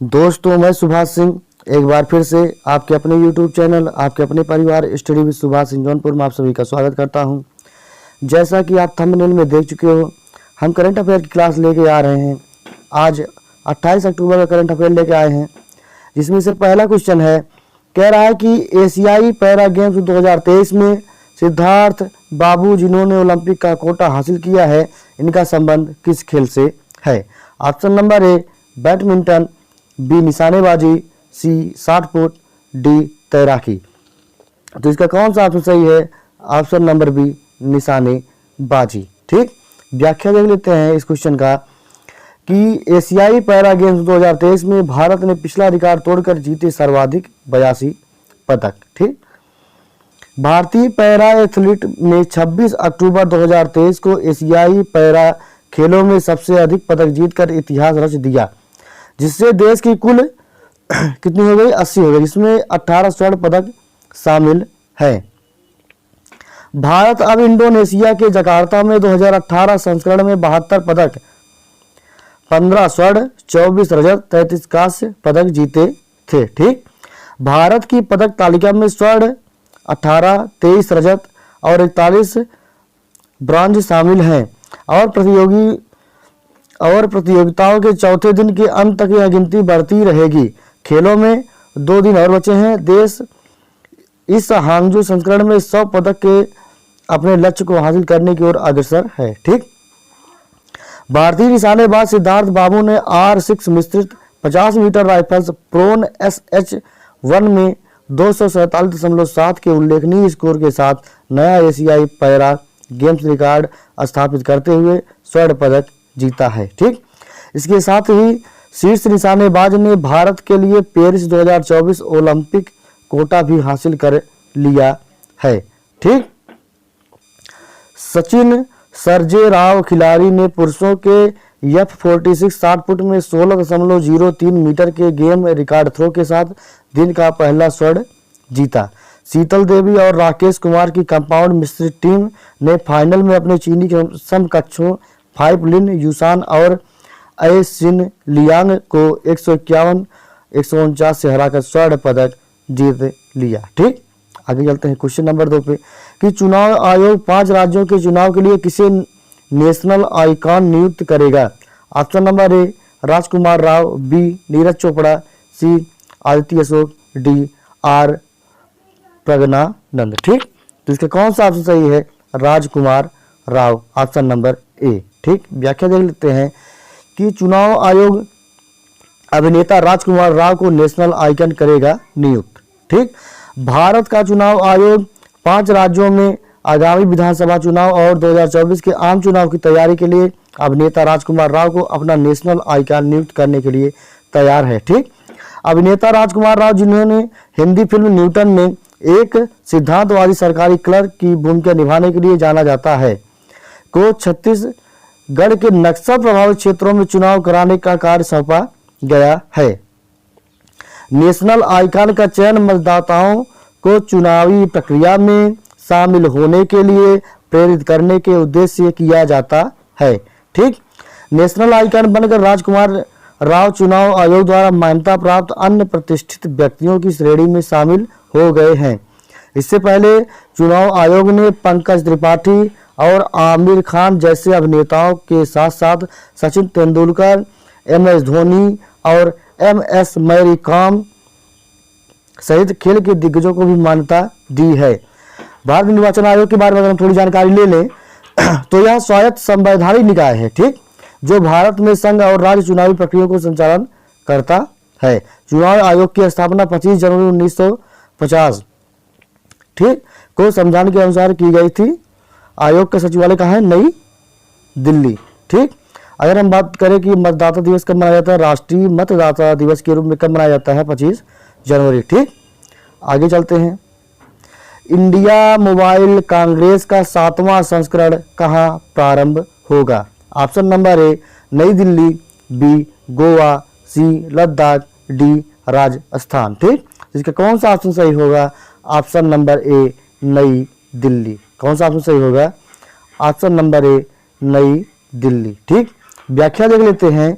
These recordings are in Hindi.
दोस्तों, मैं सुभाष सिंह एक बार फिर से आपके अपने YouTube चैनल, आपके अपने परिवार स्टडी विद सुभाष सिंह जौनपुर में आप सभी का स्वागत करता हूं। जैसा कि आप थंबनेल में देख चुके हो, हम करंट अफेयर की क्लास लेके आ रहे हैं। आज 28 अक्टूबर का करंट अफेयर लेके आए हैं, जिसमें से पहला क्वेश्चन है, कह रहा है कि एशियाई पैरा गेम्स 2023 में सिद्धार्थ बाबू जिन्होंने ओलंपिक का कोटा हासिल किया है, इनका संबंध किस खेल से है। Option number A badminton, B निशानेबाजी, सी 60 फुट, डी तैराकी। तो इसका कौन सा ऑप्शन सही है? ऑप्शन नंबर बी निशानेबाजी। ठीक, व्याख्या देख लेते हैं इस क्वेश्चन का कि एशियाई पैरा गेम्स 2023 में भारत ने पिछला रिकॉर्ड तोड़कर जीते सर्वाधिक 82 पदक। ठीक, भारतीय पैरा एथलीट ने 26 अक्टूबर 2023 को एशियाई पैरा खेलों में सबसे अधिक पदक जीतकर इतिहास रच दिया, जिससे देश की कुल कितनी हो गई? 80 हो गई, जिसमें 18 स्वर्ण पदक शामिल है। भारत अब इंडोनेशिया के जकार्ता में 2018 संस्करण में 72 पदक, 15 स्वर्ण, 24 रजत, 33 कांस्य पदक जीते थे। ठीक, भारत की पदक तालिका में स्वर्ण 18, 23 रजत और 41 ब्रॉन्ज शामिल हैं और प्रतियोगिताओं के चौथे दिन के अंत तक यह गिनती बढ़ती रहेगी। खेलों में 2 दिन और बचे हैं। देश इस हांगजू संस्करण में 100 पदक के अपने लक्ष्य को हासिल करने की ओर अग्रसर है। ठीक, भारतीय निशानेबाज सिद्धार्थ बाबू ने R6 मिश्रित 50 मीटर राइफल्स प्रोन SH1 में 247.7 के उल्लेखनीय स्कोर के साथ नया एशियाई पैरा गेम्स रिकॉर्ड स्थापित करते हुए स्वर्ण पदक जीता है। ठीक, इसके साथ ही शीर्ष निशानेबाज ने भारत के लिए पेरिस 2024 ओलंपिक कोटा भी हासिल कर लिया है। ठीक, सचिन सर्जेराव खिलाड़ी ने पुरुषों के F46 60 फुट में 16.03 मीटर के गेम रिकॉर्ड थ्रो के साथ दिन का पहला स्वर्ण जीता। शीतल देवी और राकेश कुमार की कंपाउंड मिश्रित टीम ने फाइनल में अपने चीनी समकक्षों फाइव लिन यूसान और ऐसिन लियांग को 151, 149 से हराकर स्वर्ण पदक जीत लिया। ठीक, आगे चलते हैं क्वेश्चन नंबर 2 पे कि चुनाव आयोग 5 राज्यों के चुनाव के लिए किसे नेशनल आइकॉन नियुक्त करेगा। Option number A Rajkumar Rao, B Neeraj Chopra, C Aditya Ashok, D R Praggnanandhaa. ठीक, तो इसका कौन सा ऑप्शन सही है? Rajkumar Rao, option number A. ठीक, व्याख्या देख लेते हैं कि चुनाव आयोग अभिनेता राजकुमार राव को नेशनल आइकन करेगा नियुक्त। ठीक, भारत का चुनाव आयोग 5 राज्यों में आगामी विधानसभा चुनाव और 2024 के आम चुनाव की तैयारी के लिए अभिनेता राजकुमार राव को अपना नेशनल आइकन नियुक्त करने के लिए तैयार है। ठीक, अभिनेता राजकुमार राव, जिन्होंने हिंदी फिल्म न्यूटन में एक सिद्धांतवादी सरकारी क्लर्क की भूमिका निभाने के लिए जाना जाता है, को छत्तीसगढ़ के नक्सल प्रभावित क्षेत्रों में चुनाव कराने का कार्य सौंपा गया है। नेशनल आइकन का चयन मतदाताओं को चुनावी प्रक्रिया में शामिल होने के लिए प्रेरित करने के उद्देश्य से किया जाता है। ठीक, नेशनल आइकन बनकर राजकुमार राव चुनाव आयोग द्वारा मान्यता प्राप्त अन्य प्रतिष्ठित व्यक्तियों की श्रेणी में शामिल हो गए हैं। इससे पहले चुनाव आयोग ने पंकज त्रिपाठी और आमिर खान जैसे अभिनेताओं के साथ साथ सचिन तेंदुलकर, MS धोनी और MS मैरी कॉम सहित खेल के दिग्गजों को भी मान्यता दी है। भारत निर्वाचन आयोग के बारे में अगर हम थोड़ी जानकारी ले लें तो यह स्वायत्त संवैधानिक निकाय है। ठीक, जो भारत में संघ और राज्य चुनावी प्रक्रिया को संचालन करता है। चुनाव आयोग की स्थापना 25 जनवरी 1950 ठीक को संविधान के अनुसार की गई थी। आयोग का सचिवालय कहाँ है? नई दिल्ली। ठीक, अगर हम बात करें कि मतदाता दिवस कब मनाया जाता है, राष्ट्रीय मतदाता दिवस के रूप में कब मनाया जाता है? 25 जनवरी। ठीक, आगे चलते हैं। इंडिया मोबाइल कांग्रेस का 7वां संस्करण कहाँ प्रारंभ होगा? ऑप्शन नंबर ए नई दिल्ली, बी गोवा, सी लद्दाख, डी राजस्थान। ठीक, इसका कौन सा ऑप्शन सही होगा? ऑप्शन नंबर ए नई दिल्ली। कौन सा ऑप्शन सही होगा? ऑप्शन नंबर ए नई दिल्ली। ठीक, व्याख्या देख लेते हैं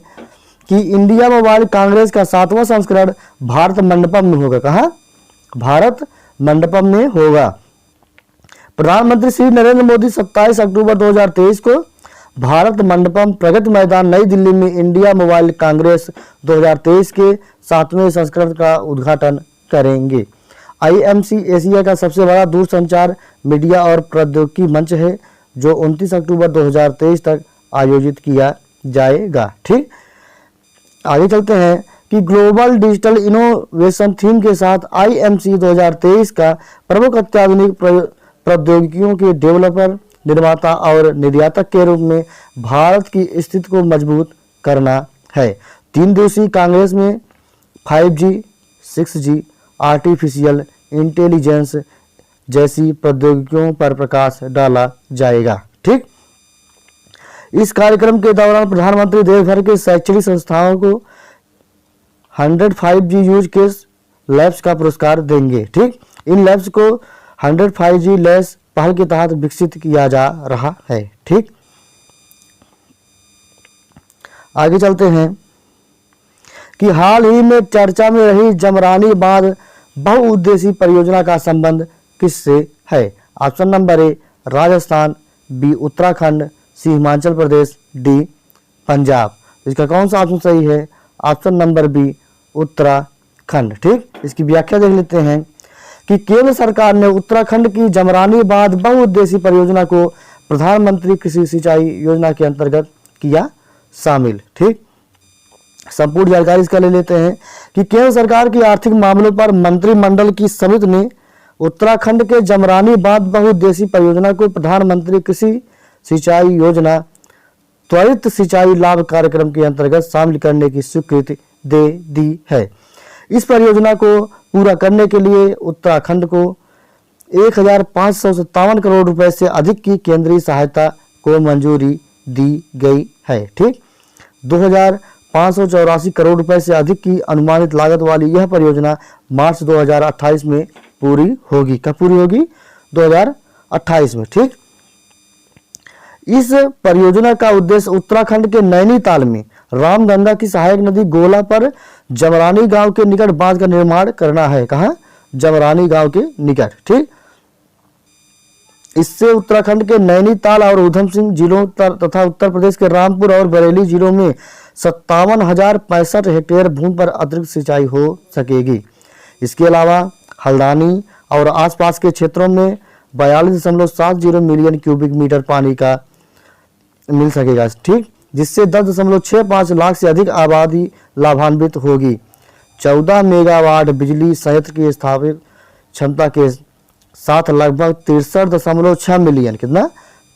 कि इंडिया मोबाइल कांग्रेस का 7वां संस्करण भारत मंडपम में होगा। कहाँ? भारत मंडपम में होगा। प्रधानमंत्री श्री नरेंद्र मोदी 27 अक्टूबर 2023 को भारत मंडपम प्रगति मैदान नई दिल्ली में इंडिया मोबाइल कांग्रेस 2023 के 7वें संस्करण का उद्घाटन करेंगे। IMC एशिया का सबसे बड़ा दूरसंचार मीडिया और प्रौद्योगिकी मंच है जो 29 अक्टूबर 2023 तक आयोजित किया जाएगा। ठीक, आगे चलते हैं कि ग्लोबल डिजिटल इनोवेशन थीम के साथ IMC 2023 का प्रमुख अत्याधुनिक प्रौद्योगिकियों के डेवलपर, निर्माता और निर्यातक के रूप में भारत की स्थिति को मजबूत करना है। 3 दिवसीय कांग्रेस में 5G, 6G, आर्टिफिशियल इंटेलिजेंस जैसी प्रौद्योगिकियों पर प्रकाश डाला जाएगा। ठीक, इस कार्यक्रम के दौरान प्रधानमंत्री देश भर के शैक्षणिक संस्थाओं को 100 5G यूज केस लैब्स का पुरस्कार देंगे। ठीक, इन लैब्स को 100 5G लैब्स पहल के तहत विकसित किया जा रहा है। ठीक, आगे चलते हैं कि हाल ही में चर्चा में रही जमरानी बांध बहुउद्देशीय परियोजना का संबंध किससे है? Option number A Rajasthan, B Uttarakhand, C Himachal Pradesh, D Punjab. इसका कौन सा ऑप्शन सही है? Option number B Uttarakhand. ठीक, इसकी व्याख्या देख लेते हैं कि केंद्र सरकार ने उत्तराखंड की जमरानी बांध बहुउद्देशीय परियोजना को प्रधानमंत्री कृषि सिंचाई योजना के अंतर्गत किया शामिल। ठीक, संपूर्ण जानकारी इसका ले लेते हैं कि केंद्र सरकार की आर्थिक मामलों पर मंत्रिमंडल की समिति ने उत्तराखंड के जमरानी बांध बहुउद्देशीय परियोजना को प्रधानमंत्री कृषि सिंचाई योजना त्वरित सिंचाई लाभ कार्यक्रम के अंतर्गत शामिल करने की स्वीकृति दे दी है। इस परियोजना को पूरा करने के लिए उत्तराखंड को 1557 करोड़ रुपए से अधिक की केंद्रीय सहायता को मंजूरी दी गई है। ठीक, 2584 करोड़ रुपए से अधिक की अनुमानित लागत वाली यह परियोजना मार्च 2028 में पूरी होगी। कब पूरी होगी? 2028 में। ठीक, इस परियोजना का उद्देश्य उत्तराखंड के नैनीताल में रामगंगा की सहायक नदी गोला पर जमरानी गांव के निकट बांध का निर्माण करना है। कहाँ? जमरानी गांव के निकट। ठीक, इससे उत्तराखंड के नैनीताल और उधम सिंह जिलों तथा उत्तर प्रदेश के रामपुर और बरेली जिलों में 57,065 हेक्टेयर भूमि पर अतिरिक्त सिंचाई हो सकेगी। इसके अलावा हल्द्वानी और आसपास के क्षेत्रों में 42.70 मिलियन क्यूबिक मीटर पानी का मिल सकेगा। ठीक, जिससे 10.65 लाख से अधिक आबादी लाभान्वित होगी। 14 मेगावाट बिजली संयंत्र की स्थापित क्षमता के साथ लगभग 63.6 मिलियन, कितना?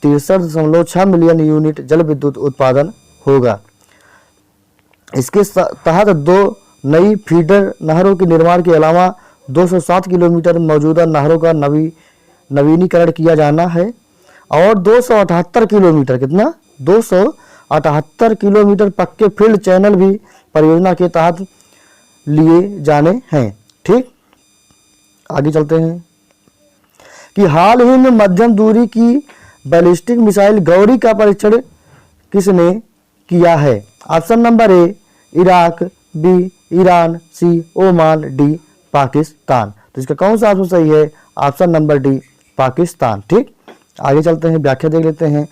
63.6 मिलियन यूनिट जल विद्युत उत्पादन होगा। इसके तहत 2 नई फीडर नहरों के निर्माण के अलावा 207 किलोमीटर मौजूदा नहरों का नवीनीकरण किया जाना है और 278 किलोमीटर, कितना? 278 किलोमीटर पक्के फील्ड चैनल भी परियोजना के तहत लिए जाने हैं। ठीक, आगे चलते हैं कि हाल ही में मध्यम दूरी की बैलिस्टिक मिसाइल गौरी का परीक्षण किसने किया है? Option number A Iraq, B Iran, C Oman, D Pakistan. तो इसका कौन सा ऑप्शन सही है? Option number D Pakistan. ठीक, आगे चलते हैं, व्याख्या देख लेते हैं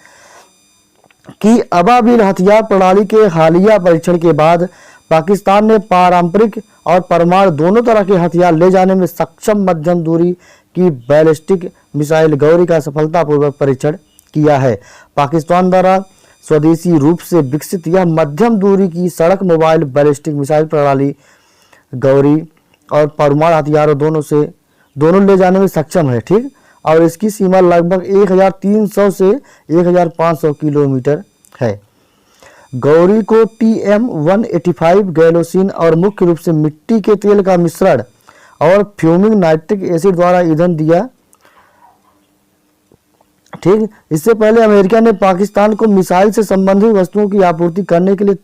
कि अबाबिल हथियार प्रणाली के हालिया परीक्षण के बाद पाकिस्तान ने पारंपरिक और परमाणु दोनों तरह के हथियार ले जाने में सक्षम मध्यम दूरी की बैलिस्टिक मिसाइल गौरी का सफलतापूर्वक परीक्षण किया है। पाकिस्तान द्वारा स्वदेशी रूप से विकसित यह मध्यम दूरी की सड़क मोबाइल बैलिस्टिक मिसाइल प्रणाली गौरी और परमाणु हथियारों दोनों ले जाने में सक्षम है। ठीक, और इसकी सीमा लगभग 1300 से 1500 किलोमीटर है। गौरी को TM-185 गैलोसिन और मुख्य रूप से मिट्टी के तेल का मिश्रण और फ्यूमिंग नाइट्रिक एसिड द्वारा ईंधन दिया। ठीक, इससे पहले अमेरिका ने पाकिस्तान को मिसाइल से संबंधित वस्तुओं की आपूर्ति करने के लिए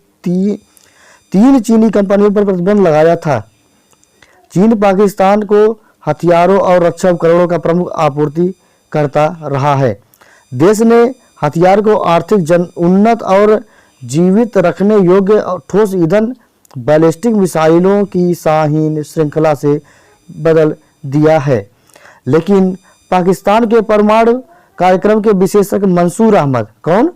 तीन चीनी कंपनियों पर प्रतिबंध लगाया था। चीन पाकिस्तान को हथियारों और रक्षा उपकरणों का प्रमुख आपूर्ति करता रहा है। देश ने हथियार को आर्थिक उन्नत और जीवित रखने योग्य ठोस ईंधन बैलिस्टिक मिसाइलों की शाहीन श्रृंखला से बदल दिया है। लेकिन पाकिस्तान के परमाणु कार्यक्रम के विशेषज्ञ मंसूर अहमद, कौन?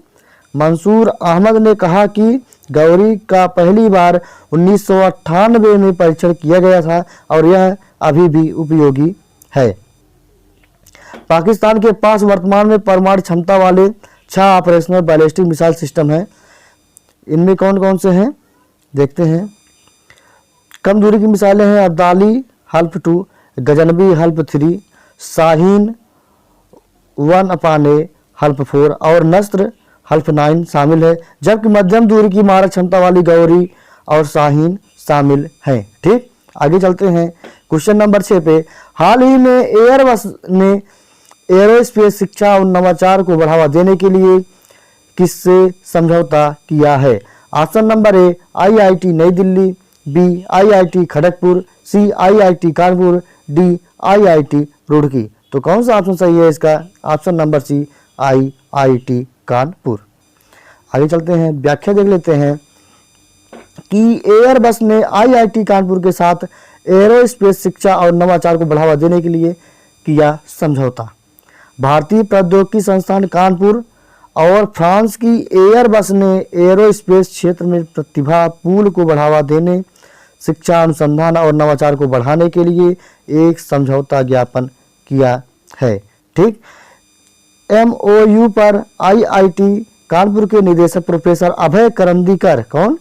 मंसूर अहमद ने कहा कि गौरी का पहली बार 1998 में परीक्षण किया गया था और यह अभी भी उपयोगी है। पाकिस्तान के पास वर्तमान में परमाणु क्षमता वाले 6 ऑपरेशनल बैलिस्टिक मिसाइल सिस्टम हैं। इनमें कौन कौन से हैं देखते हैं। कम दूरी की मिसाइलें हैं अब्दाली हल्फ 2, गजनबी हल्फ 3, शाहीन 1/A हल्फ 4 और नस्र हल्फ 9 शामिल है, जबकि मध्यम दूरी की मारक क्षमता वाली गौरी और शाहीन शामिल हैं। ठीक, आगे चलते हैं क्वेश्चन नंबर 6 पे। हाल ही में एयरबस ने एरोस्पेस शिक्षा और नवाचार को बढ़ावा देने के लिए किससे समझौता किया है? Option number A IIT New Delhi, B IIT Kharagpur, C IIT Kanpur, D IIT Roorkee. तो कौन सा ऑप्शन सही है इसका? Option number C IIT Kanpur. आगे चलते हैं, व्याख्या देख लेते हैं कि एयरबस ने IIT कानपुर के साथ एरोस्पेस शिक्षा और नवाचार को बढ़ावा देने के लिए किया समझौता। भारतीय प्रौद्योगिकी संस्थान कानपुर और फ्रांस की एयरबस ने एरोस्पेस क्षेत्र में प्रतिभा पूल को बढ़ावा देने, शिक्षा अनुसंधान और नवाचार को बढ़ाने के लिए एक समझौता ज्ञापन किया है। ठीक, MOU पर IIT कानपुर के निदेशक प्रोफेसर अभय करंदीकर, कौन?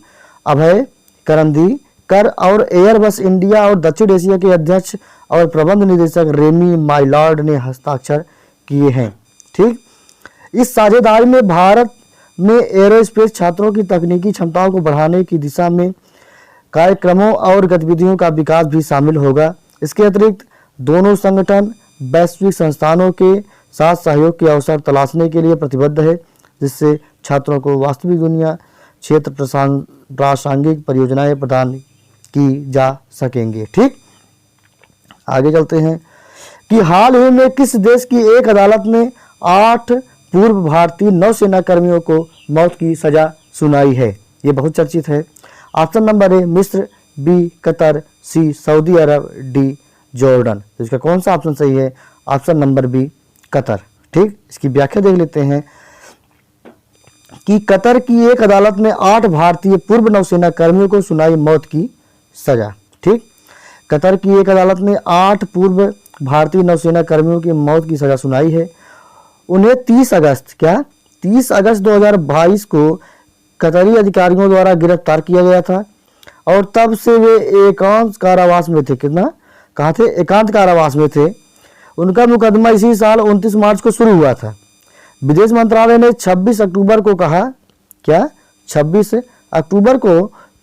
अभय करंदीकर और एयरबस इंडिया और दक्षिण एशिया के अध्यक्ष और प्रबंध निदेशक रेमी माइलॉर्ड ने हस्ताक्षर किए हैं। ठीक, इस साझेदारी में भारत में एरोस्पेस छात्रों की तकनीकी क्षमताओं को बढ़ाने की दिशा में कार्यक्रमों और गतिविधियों का विकास भी शामिल होगा। इसके अतिरिक्त दोनों संगठन वैश्विक संस्थानों के साथ सहयोग के अवसर तलाशने के लिए प्रतिबद्ध है, जिससे छात्रों को वास्तविक दुनिया क्षेत्र प्रासंगिक परियोजनाएं प्रदान की जा सकेंगे। ठीक, आगे चलते हैं कि हाल ही में किस देश की एक अदालत ने 8 पूर्व भारतीय नौसेना कर्मियों को मौत की सजा सुनाई है? ये बहुत चर्चित है। ऑप्शन नंबर ए मिस्र, B Qatar, C Saudi Arab, D Jordan. तो इसका कौन सा ऑप्शन सही है? Option number B Qatar. ठीक, इसकी व्याख्या देख लेते हैं कि कतर की एक अदालत ने 8 भारतीय पूर्व नौसेना कर्मियों को सुनाई मौत की सजा। ठीक, कतर की एक अदालत ने 8 पूर्व भारतीय नौसेना कर्मियों की मौत की सजा सुनाई है। उन्हें 30 अगस्त 2022 को कतरी अधिकारियों द्वारा गिरफ्तार किया गया था और तब से वे एकांत कारावास में थे। कहाँ थे? एकांत कारावास में थे। उनका मुकदमा इसी साल 29 मार्च को शुरू हुआ था। विदेश मंत्रालय ने 26 अक्टूबर को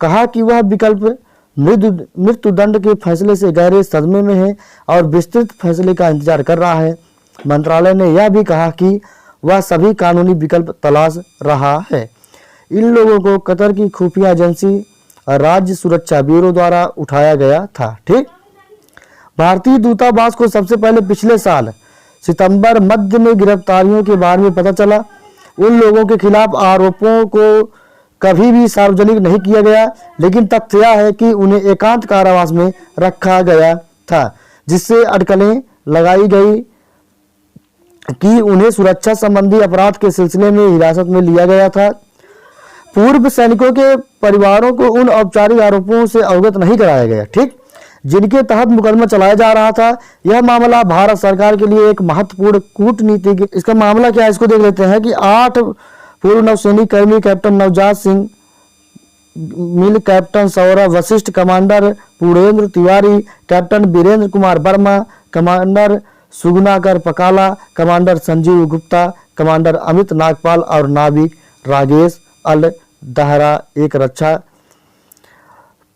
कहा कि वह विकल्प मृत्युदंड के फैसले से गहरे सदमे में है और विस्तृत फैसले का इंतजार कर रहा है। मंत्रालय ने यह भी कहा कि वह सभी कानूनी विकल्प तलाश रहा है। इन लोगों को कतर की खुफिया एजेंसी राज्य सुरक्षा ब्यूरो द्वारा उठाया गया था। ठीक, भारतीय दूतावास को सबसे पहले पिछले साल सितंबर मध्य में गिरफ्तारियों के बारे में पता चला। उन लोगों के खिलाफ आरोपों को कभी भी सार्वजनिक नहीं किया गया, लेकिन तथ्य यह है कि उन्हें एकांत कारावास में रखा गया था, जिससे अटकलें लगाई गई कि उन्हें सुरक्षा संबंधी अपराध के सिलसिले में हिरासत में लिया गया था। पूर्व सैनिकों के परिवारों को उन औपचारिक आरोपों से अवगत नहीं कराया गया, ठीक, जिनके तहत मुकदमा चलाया जा रहा था। यह मामला भारत सरकार के लिए एक महत्वपूर्ण कूटनीतिक, इसका मामला क्या है इसको देख लेते हैं कि 8 पूर्व नौसैनिक कर्मी कैप्टन नवजात सिंह मिल, captain Saurabh Vashisht, commander Purnendra Tiwari, captain Virendra Kumar Verma, commander Sugunakar Pakala, commander Sanjeev Gupta, commander Amit Nagpal और नाविक राजेश अल दहरा एक रक्षा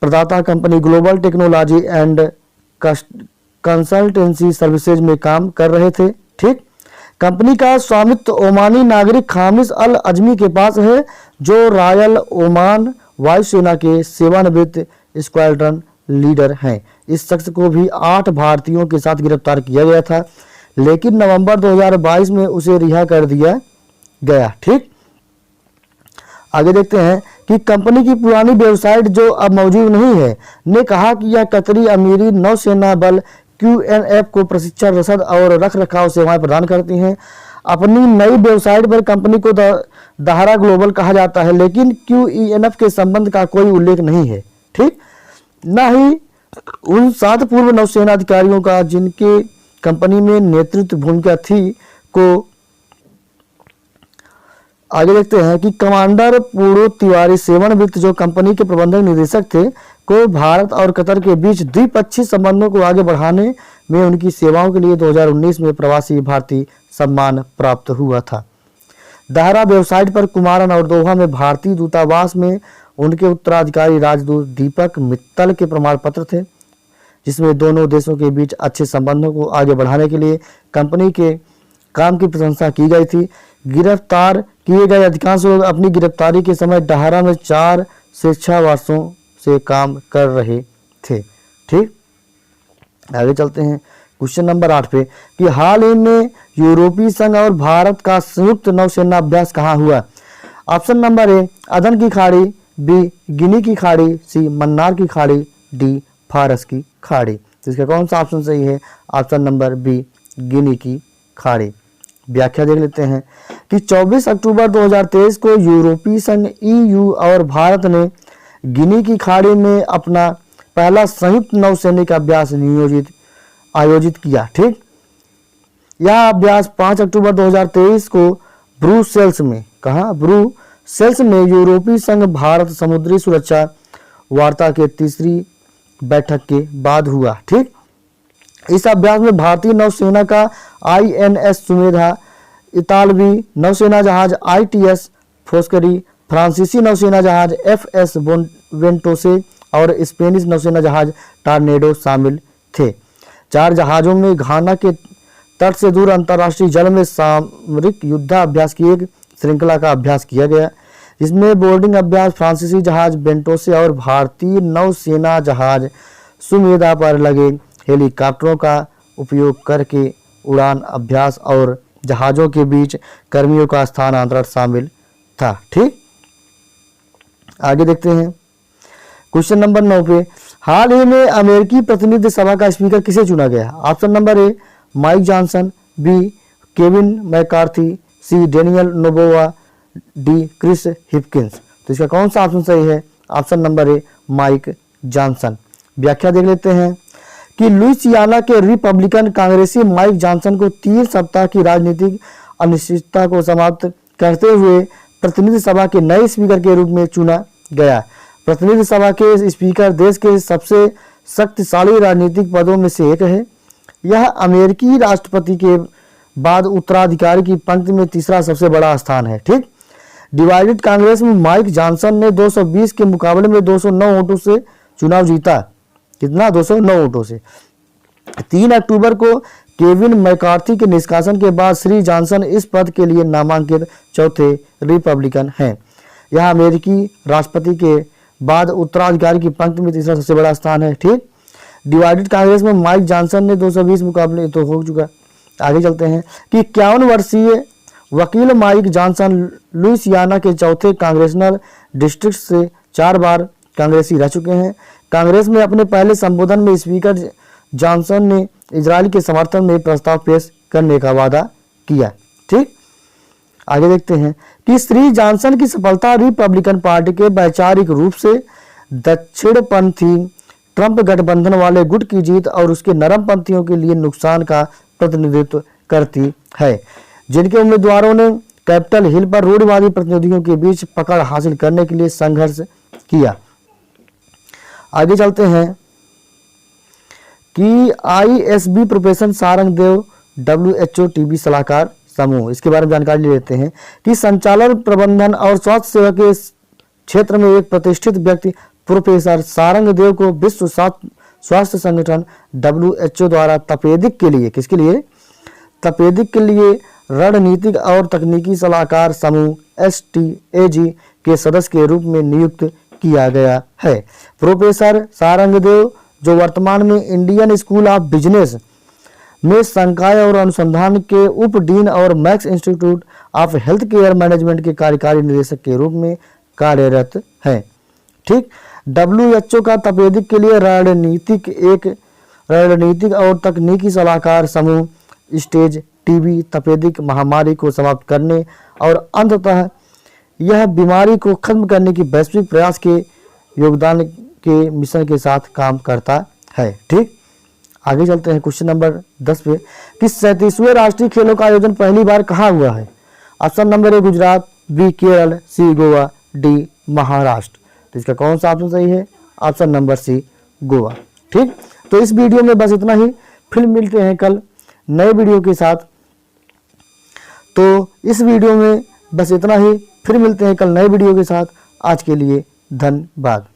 प्रदाता company global technology and consultancy services में काम कर रहे थे। ठीक, कंपनी का स्वामित्व ओमानी नागरिक खामिस अल अजमी के पास है, जो रॉयल ओमान वायुसेना के सेवानिवृत्त स्क्वाड्रन लीडर हैं। इस शख्स को भी 8 भारतीयों के साथ गिरफ्तार किया गया था, लेकिन नवंबर 2022 में उसे रिहा कर दिया गया। ठीक, आगे देखते हैं कि कंपनी की पुरानी वेबसाइट जो अब मौजूद नहीं है ने कहा कि यह कतरी अमीरी नौसेना बल QNF को प्रशिक्षण, रसद और रखरखाव सेवाएं प्रदान करती हैं। अपनी नई वेबसाइट पर कंपनी को दहारा ग्लोबल कहा जाता है, लेकिन QENF के संबंध का कोई उल्लेख नहीं है। ठीक, न ही उन 7 पूर्व नौसेना अधिकारियों का जिनके कंपनी में नेतृत्व भूमिका थी को। आगे देखते हैं कि कमांडर पूरो तिवारी सेवानिवृत्त जो कंपनी के प्रबंधक निदेशक थे को भारत और कतर के बीच द्विपक्षीय संबंधों को आगे बढ़ाने में उनकी सेवाओं के लिए 2019 में प्रवासी भारतीय सम्मान प्राप्त हुआ था। दाहरा वेबसाइट पर कुमारन और दोहा में भारतीय दूतावास में उनके उत्तराधिकारी राजदूत दीपक मित्तल के प्रमाण पत्र थे, जिसमें दोनों देशों के बीच अच्छे संबंधों को आगे बढ़ाने के लिए कंपनी के काम की प्रशंसा की गई थी। गिरफ्तार किए गए अधिकांश लोग अपनी गिरफ्तारी के समय दाहरा में 4 से 6 वर्षों से काम कर रहे थे। ठीक, आगे चलते हैं क्वेश्चन नंबर 8 पे कि हाल ही में यूरोपीय संघ और भारत का संयुक्त नौसेना अभ्यास कहाँ हुआ। ऑप्शन नंबर ए अदन की खाड़ी, बी गिनी की खाड़ी, सी मन्नार की खाड़ी, डी फारस की खाड़ी। तो इसका कौन सा ऑप्शन सही है? ऑप्शन नंबर बी गिनी की खाड़ी। व्याख्या देख लेते हैं कि 24 अक्टूबर 2023 को यूरोपीय संघ EU और भारत ने गिनी की खाड़ी में अपना पहला संयुक्त नौसैनिक अभ्यास आयोजित किया। ठीक, यह अभ्यास 5 अक्टूबर 2023 को ब्रुसेल्स में, कहाँ? ब्रुसेल्स में यूरोपीय संघ भारत समुद्री सुरक्षा वार्ता के तीसरी बैठक के बाद हुआ। ठीक, इस अभ्यास में भारतीय नौसेना का INS सुमेधा, इतालवी नौसेना जहाज ITS फोस्करी, फ्रांसीसी नौसेना जहाज FS वेंटोसे और स्पेनिश नौसेना जहाज टॉर्नेडो शामिल थे। 4 जहाजों में घाना के तट से दूर अंतर्राष्ट्रीय जल में सामरिक युद्धाभ्यास की एक श्रृंखला का अभ्यास किया गया, जिसमें बोर्डिंग अभ्यास फ्रांसीसी जहाज बेंटोसे और भारतीय नौसेना जहाज सुमेधा पर लगे हेलीकॉप्टरों का उपयोग करके उड़ान अभ्यास और जहाजों के बीच कर्मियों का स्थानांतरण शामिल था। ठीक, आगे देखते हैं क्वेश्चन नंबर 9 पे हाल ही में अमेरिकी प्रतिनिधि सभा का स्पीकर किसे चुना गया। Option number A Mike Johnson, B Kevin McCarthy, C Daniel Noboa, D Chris Hipkins. तो इसका कौन सा ऑप्शन सही है? Option number A Mike Johnson. व्याख्या देख लेते हैं कि लुइसियाना के रिपब्लिकन कांग्रेसी माइक जॉनसन को 3 सप्ताह की राजनीतिक अनिश्चितता को समाप्त करते हुए प्रतिनिधि सभा के नए स्पीकर के रूप में चुना गया। प्रतिनिधि सभा के स्पीकर देश के सबसे शक्तिशाली राजनीतिक पदों में से एक है। यह अमेरिकी राष्ट्रपति के बाद उत्तराधिकारी की पंक्ति में तीसरा सबसे बड़ा स्थान है। ठीक, डिवाइडेड कांग्रेस में माइक जॉनसन ने 220 के मुकाबले में 209 वोटों से चुनाव जीता। कितना? 209 वोटों से। 3 अक्टूबर को केविन मैकार्थी के निष्कासन के बाद श्री जॉनसन इस पद के लिए नामांकित चौथे रिपब्लिकन हैं। यह अमेरिकी राष्ट्रपति के बाद उत्तराधिकारी की पंक्ति में तीसरा सबसे बड़ा स्थान है। ठीक, डिवाइडेड कांग्रेस में माइक जॉनसन ने 220 मुकाबले तो हो चुका। आगे चलते हैं कि 51 वर्षीय वकील माइक जॉनसन लुइसियाना के चौथे कांग्रेसनल डिस्ट्रिक्ट से 4 बार कांग्रेसी रह चुके हैं। कांग्रेस में अपने पहले संबोधन में स्पीकर जॉनसन ने इजराइल के समर्थन में प्रस्ताव पेश करने का वादा किया। ठीक, आगे देखते हैं कि श्री जॉनसन की सफलता रिपब्लिकन पार्टी के वैचारिक रूप से दक्षिणपंथी ट्रंप गठबंधन वाले गुट की जीत और उसके नरम पंथियों के लिए नुकसान का प्रतिनिधित्व करती है, जिनके उम्मीदवारों ने कैपिटल हिल पर रूढ़िवादी प्रतिनिधियों के बीच पकड़ हासिल करने के लिए संघर्ष किया। आगे चलते हैं कि ISB professor Sarangdev WHO TB सलाहकार समूह, इसके बारे में जानकारी ले लेते हैं कि संचालन, प्रबंधन और स्वास्थ्य सेवा के क्षेत्र में एक प्रतिष्ठित व्यक्ति प्रोफेसर सारंगदेव को विश्व स्वास्थ्य संगठन WHO द्वारा तपेदिक के लिए, किसके लिए? तपेदिक के लिए रणनीतिक और तकनीकी सलाहकार समूह STAG के सदस्य के रूप में नियुक्त किया गया है। प्रोफेसर सारंगदेव जो वर्तमान में इंडियन स्कूल ऑफ बिजनेस में संकाय और अनुसंधान के उप डीन और max institute of health care management के कार्यकारी निदेशक के रूप में कार्यरत हैं। ठीक, WHO का तपेदिक के लिए रणनीतिक और तकनीकी सलाहकार समूह स्टेज टीबी तपेदिक महामारी को समाप्त करने और अंततः यह बीमारी को खत्म करने की वैश्विक प्रयास के योगदान के मिशन के साथ काम करता है। ठीक, आगे चलते हैं क्वेश्चन नंबर 10 पे कि 37वें राष्ट्रीय खेलों का आयोजन पहली बार कहाँ हुआ है? Option number A Gujarat, B Kerala, C Goa, D Maharashtra. तो इसका कौन सा ऑप्शन सही है? Option number C Goa. ठीक, तो इस वीडियो में बस इतना ही, फिर मिलते हैं कल नए वीडियो के साथ। तो इस वीडियो में बस इतना ही, फिर मिलते हैं कल नए वीडियो के साथ। आज के लिए धन्यवाद।